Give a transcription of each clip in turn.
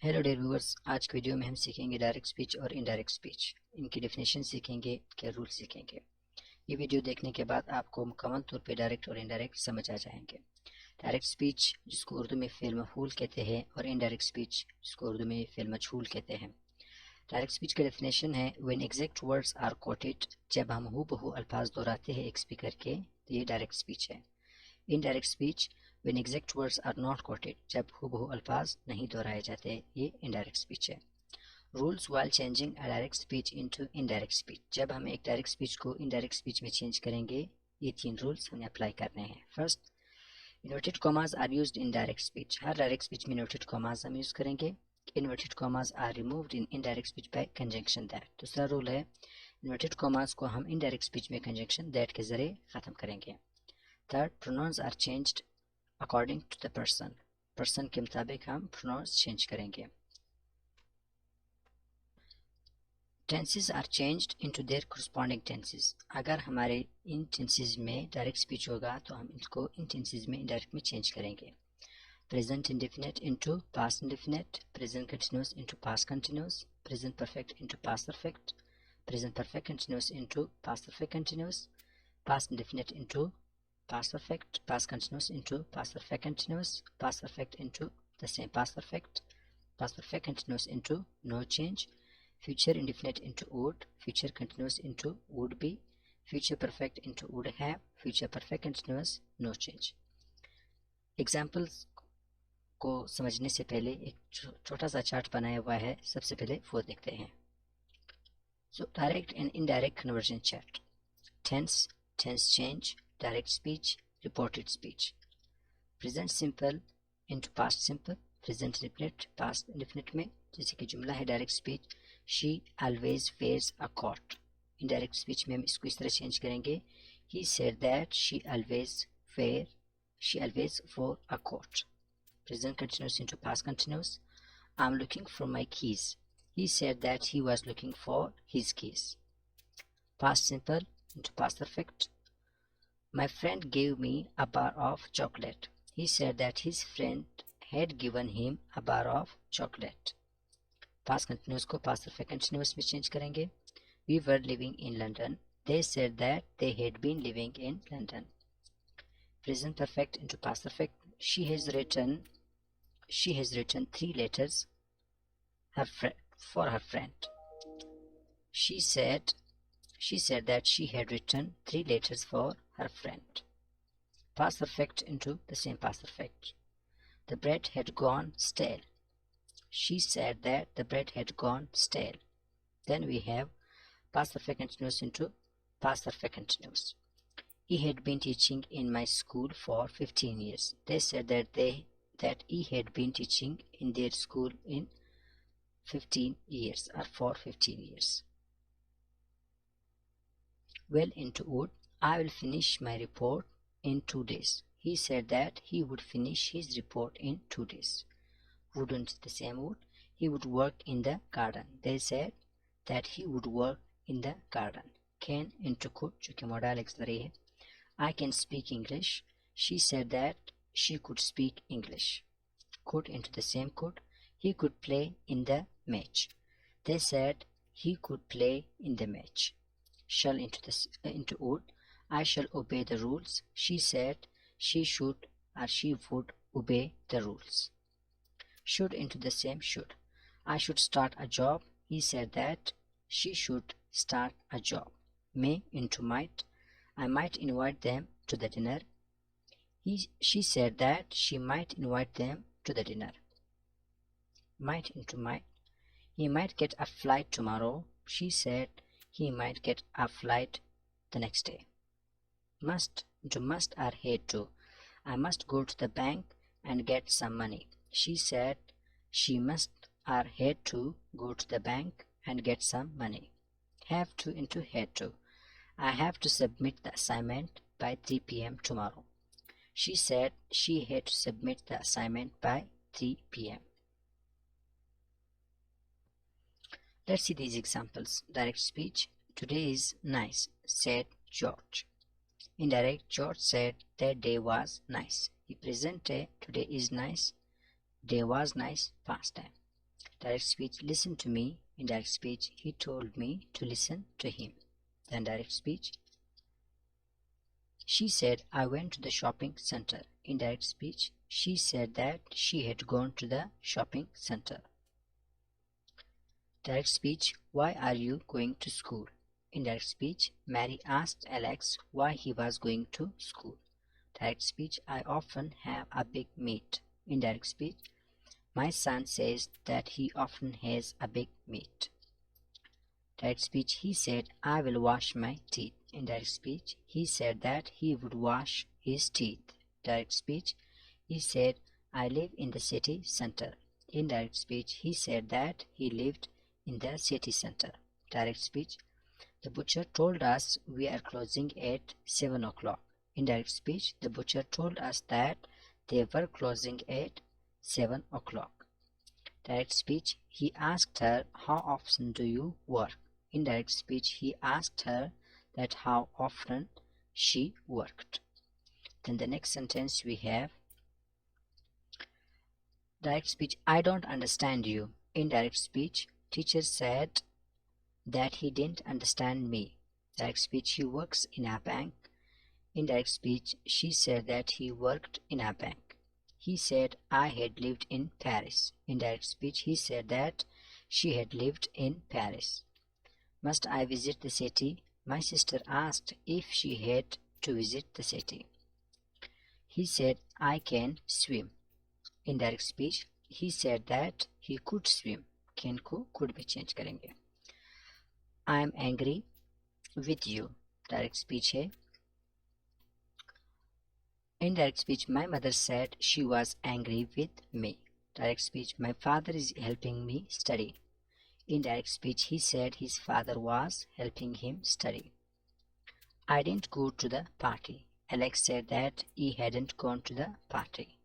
Hello dear viewers, आज की video में हम सीखेंगे डायरेक्ट स्पीच और इनडायरेक्ट स्पीच। इनकी डेफिनेशन सीखेंगे, क्या रूल सीखेंगे। ये वीडियो देखने के बाद आपको मुकम्मल तौर पे डायरेक्ट और इनडायरेक्ट समझ आ जाएंगे। डायरेक्ट स्पीच जिसको उर्दू में फेल मफूल कहते हैं और इनडायरेक्ट स्पीच जिसको उर्दू में फेल मजहूल कहते हैं। डायरेक्ट स्पीच का डेफिनेशन है when exact words are quoted, जब हम हूबहू अल्फाज दोहराते हैं एक स्पीकर के, तो ये डायरेक्ट स्पीच है। Indirect speech when exact words are not quoted, जब हूबहू अल्फाज नहीं दोहराए जाते, ये इनडायरेक्ट स्पीच है। Rules while changing a direct speech into indirect speech, जब हम एक डायरेक्ट स्पीच को इनडायरेक्ट स्पीच में चेंज करेंगे, ये 3 रूल्स हमें अप्लाई करने हैं। First, inverted commas are used in direct speech, हर डायरेक्ट स्पीच में इन्वर्टेड कॉमास हम यूज करेंगे। Inverted commas are removed in indirect speech by conjunction that, दूसरा रूल है इन्वर्टेड कॉमास को हम इनडायरेक्ट स्पीच में कंजंक्शन दैट के जरिए खत्म करेंगे। Third, pronouns are changed according to the person, person के मुताबिक हम प्रोनाउंस चेंज करेंगे। Tenses are changed into their corresponding tenses, अगर हमारे इन टेंसेस में डायरेक्ट स्पीच होगा तो हम इसको इन टेंसेस में इनडायरेक्ट में चेंज करेंगे। Present indefinite into past indefinite, present continuous into past continuous, present perfect into past perfect, present perfect continuous into past perfect continuous, past indefinite into past perfect, past continuous into past perfect continuous, past perfect into the same past perfect continuous into no change, future indefinite into would, future continuous into would be, future perfect into would have, future perfect continuous no change। Examples को समझने से पहले एक छोटा सा chart बनाया हुआ है, सबसे पहले वो देखते हैं। So direct and indirect conversion chart. Tense, tense change, direct speech, reported speech, present simple into past simple, present indefinite past indefinite में, जैसे कि जुमला है direct speech she always wears a coat, indirect speech में हम इसको इस तरह चेंज करेंगे he said that she always wore a coat। present continuous into past continuous, I'm looking for my keys, he said that he was looking for his keys। past simple into past perfect, my friend gave me a bar of chocolate, he said that his friend had given him a bar of chocolate। past continuous को past perfect continuous में change करेंगे। we were living in London, they said that they had been living in London। present perfect into past perfect, she has written 3 letters for her friend, she said that she had written 3 letters for her friend। past perfect into the same past perfect, the bread had gone stale, she said that the bread had gone stale। then we have past perfect continuous into past perfect continuous, he had been teaching in my school for 15 years, they said that he had been teaching in their school in 15 years or for 15 years। well into would, I will finish my report in 2 days, he said that he would finish his report in 2 days। would into the same would, he would work in the garden, they said that he would work in the garden। can into could, जो कि modal auxiliary है, I can speak English, she said that she could speak English। could into the same could, he could play in the match, they said he could play in the match। shall into would, I shall obey the rules, she said she should or she would obey the rules। should into the same should, I should start a job, he said that she should start a job। may into might, I might invite them to the dinner, she said that she might invite them to the dinner। might into might, he might get a flight tomorrow, she said he might get a flight the next day। must into must or had to, I must go to the bank and get some money, she said she must or had to go to the bank and get some money। have to into had to, I have to submit the assignment by 3 p.m. tomorrow, she said she had to submit the assignment by 3 p.m. Let's see these examples. Direct speech, today is nice, said George। indirect, George said that day was nice, he present day, today is nice, day was nice, past time। Direct speech, listen to me. Indirect speech, he told me to listen to him. Then direct speech, she said I went to the shopping center. Indirect speech, she said that she had gone to the shopping center. Direct speech, why are you going to school? Indirect speech, Mary asked Alex why he was going to school. Direct speech, I often have a big meet. Indirect speech, my son says that he often has a big meet. Direct speech, he said, I will wash my teeth. Indirect speech, he said that he would wash his teeth. Direct speech, he said, I live in the city center. Indirect speech, he said that he lived in the city center. Direct speech, the butcher told us we are closing at 7 o'clock. Indirect speech, the butcher told us that they were closing at 7 o'clock. Direct speech, he asked her, how often do you work? Indirect speech, he asked her that how often she worked. Then the next sentence we have direct speech, I don't understand you. Indirect speech, teacher said that he didn't understand me. Direct speech, he works in a bank. Indirect speech, she said that he worked in a bank. He said I had lived in Paris. Indirect speech, he said that she had lived in Paris. Must I visit the city? My sister asked if she had to visit the city. He said I can swim. Indirect speech, he said that he could swim. Can को could में change करेंगे. I am angry with you. Direct speech है. Indirect speech, my mother said she was angry with me. Direct speech, my father is helping me study. Indirect speech, he said his father was helping him study. I didn't go to the party. Alex said that he hadn't gone to the party.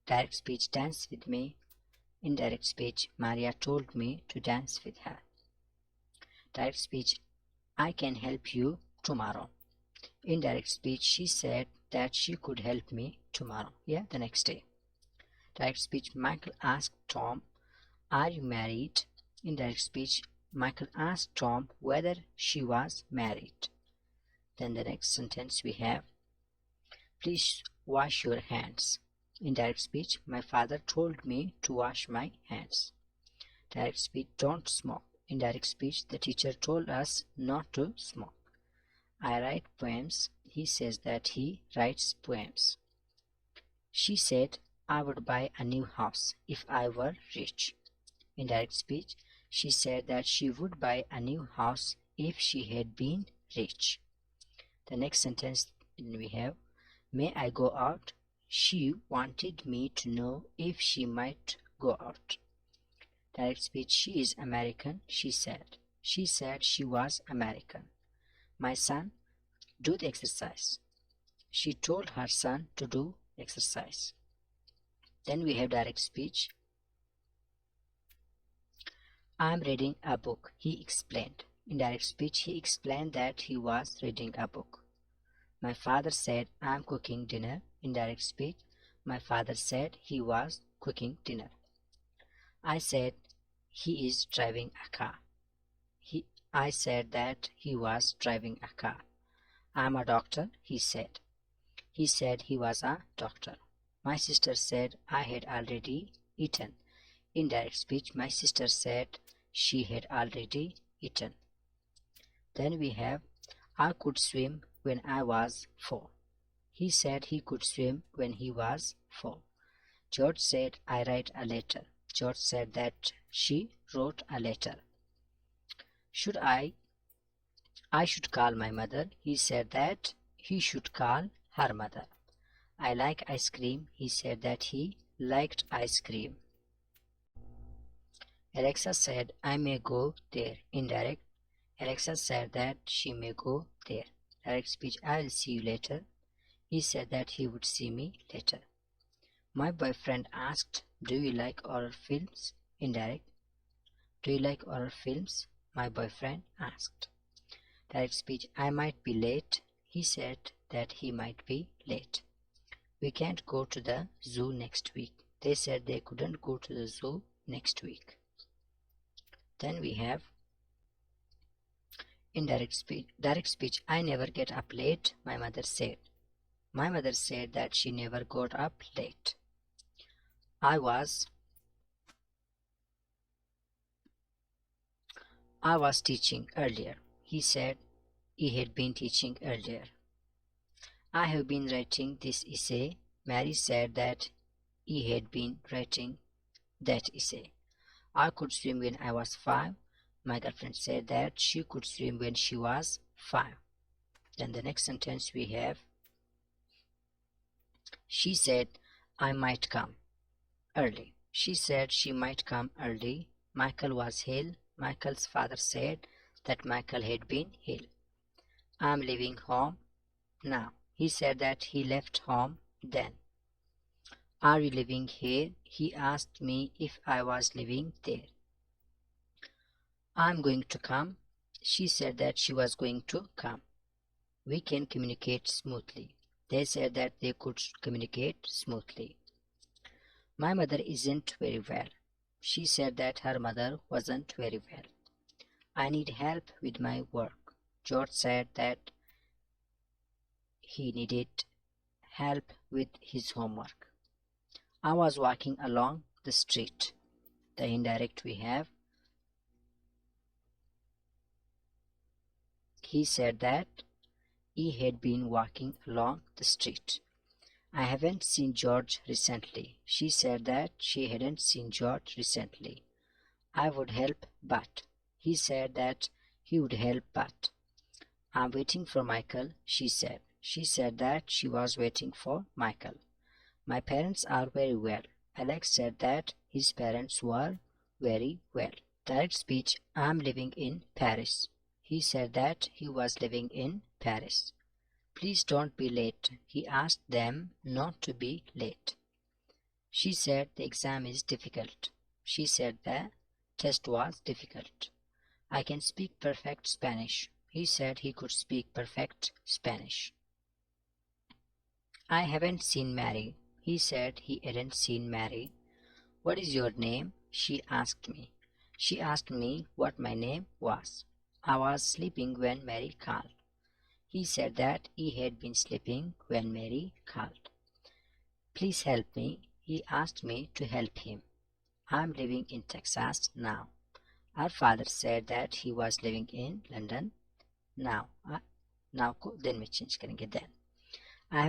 Direct speech, dance with me. Indirect speech, Maria told me to dance with her. Direct speech, I can help you tomorrow. Indirect speech, she said that she could help me tomorrow. Yeah, the next day. Direct speech, Michael asked Tom, are you married? Indirect speech, Michael asked Tom whether she was married. Then the next sentence we have, please wash your hands. Indirect speech, my father told me to wash my hands. Direct speech, don't smoke. Indirect speech, the teacher told us not to smoke. I write poems. He says that he writes poems. She said I would buy a new house if I were rich. Indirect speech, she said that she would buy a new house if she had been rich. The next sentence we have, may I go out? She wanted me to know if she might go out. Direct speech, she is American, she said. She said she was American. My son, do the exercise. She told her son to do exercise. Then we have direct speech. I am reading a book, he explained. In direct speech, he explained that he was reading a book. My father said I am cooking dinner. In direct speech, my father said he was cooking dinner. I said he is driving a car. I said that he was driving a car. I am a doctor, he said. He said he was a doctor. My sister said I had already eaten. In direct speech, my sister said she had already eaten. Then we have I could swim when I was 4. He said he could swim when he was 4. George said I write a letter. George said that she wrote a letter. I should call my mother. He said that he should call her mother. I like ice cream. He said that he liked ice cream. Alexa said I may go there. Indirect. Alexa said that she may go there. Direct speech, I will see you later. He said that he would see me later. My boyfriend asked, do you like horror films? Indirect. Do you like horror films? My boyfriend asked. Direct speech, I might be late. He said that he might be late. We can't go to the zoo next week. They said they couldn't go to the zoo next week. Then we have indirect speech. Direct speech. I never get up late, my mother said. My mother said that she never got up late. I was teaching earlier. He said he had been teaching earlier. I have been writing this essay. Mary said that he had been writing that essay. I could swim when I was 5. My girlfriend said that she could swim when she was 5. Then the next sentence we have, she said I might come early. She said she might come early. Michael was ill. Michael's father said that Michael had been ill. I'm leaving home now. He said that he left home then. Are you living here? He asked me if I was living there. I'm going to come. She said that she was going to come. We can communicate smoothly. They said that they could communicate smoothly. My mother isn't very well. She said that her mother wasn't very well. I need help with my work. George said that he needed help with his homework. I was walking along the street. The indirect we have, he said that he had been walking along the street. I haven't seen George recently. She said that she hadn't seen George recently. I would help, but he said that he would help, but I'm waiting for Michael, she said. She said that she was waiting for Michael. My parents are very well. Alex said that his parents were very well. Direct speech, I'm living in Paris. He said that he was living in Paris. Please don't be late. He asked them not to be late. She said the exam is difficult. She said the test was difficult. I can speak perfect Spanish. He said he could speak perfect Spanish. I haven't seen Mary. He said he hadn't seen Mary. What is your name? She asked me. She asked me what my name was. I was sleeping when Mary called. He said that he had been sleeping when Mary called. Please help me. He asked me to help him. I'm living in Texas now. Our father said that he was living in London now. Now को then में change करेंगे then. I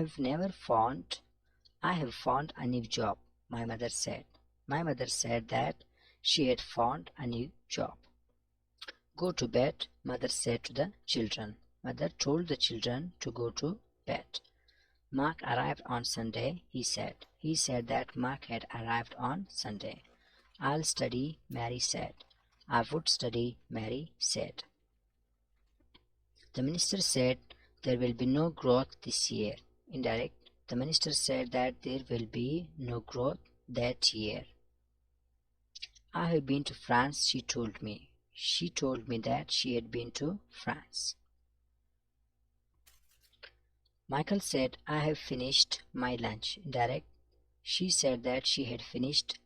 have found a new job, my mother said. My mother said that she had found a new job. Go to bed, mother said to the children. Mother told the children to go to bed. Mark arrived on Sunday, he said. He said that Mark had arrived on Sunday. I'll study, Mary said. I would study, Mary said. The minister said there will be no growth this year. Indirect. The minister said that there will be no growth that year. I have been to France, she told me. She told me that she had been to France. Michael said, I have finished my lunch. Indirect. She said that she had finished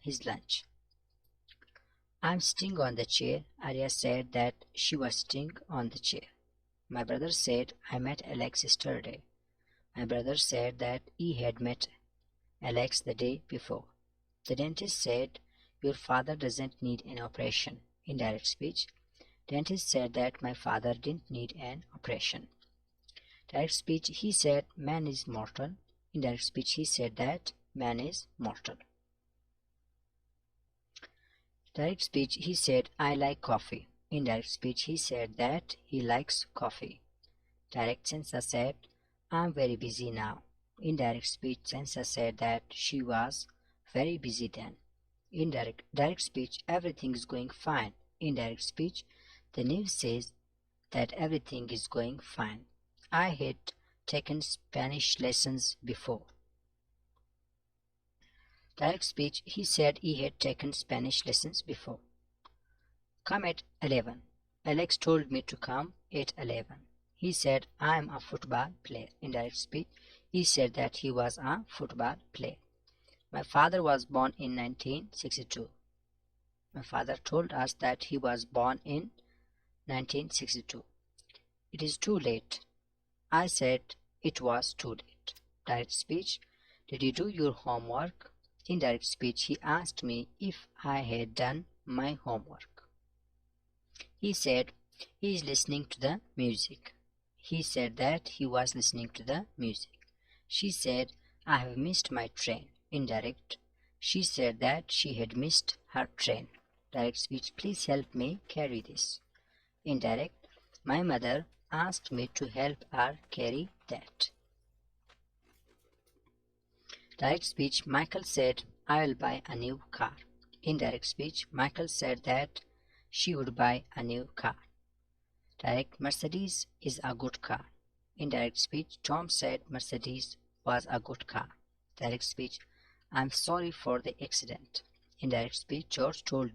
his lunch. I'm sitting on the chair. Arya said that she was sitting on the chair. My brother said, I met Alex yesterday. My brother said that he had met Alex the day before. The dentist said, your father doesn't need an operation. Indirect speech. Dentist said that my father didn't need an operation. Direct speech, he said man is mortal. Indirect speech, he said that man is mortal. Direct speech, he said I like coffee. Indirect speech, he said that he likes coffee. Direct Sansa said I'm very busy now. Indirect speech, Sansa said that she was very busy then. Direct speech, everything is going fine. Indirect speech, the news says that everything is going fine. I had taken Spanish lessons before. Direct speech, he said he had taken Spanish lessons before. Come at 11. Alex told me to come at 11. He said I am a football player. Indirect speech, he said that he was a football player. My father was born in 1962. My father told us that he was born in 1962. It is too late. I said it was too late. Direct speech. Did you do your homework? Indirect speech. He asked me if I had done my homework. He said he is listening to the music. He said that he was listening to the music. She said, I have missed my train. Indirect. She said that she had missed her train. Direct speech. Please help me carry this. Indirect. My mother asked me to help her carry that. Direct speech. Michael said, I will buy a new car. Indirect speech. Michael said that she would buy a new car. Direct. Mercedes is a good car. Indirect speech. Tom said Mercedes was a good car. Direct speech. I'm sorry for the accident. Indirect speech. George told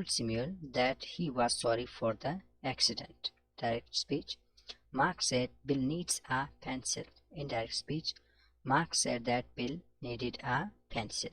Samuel that he was sorry for the accident. Direct speech. Mark said Bill needs a pencil. Indirect speech. Mark said that Bill needed a pencil.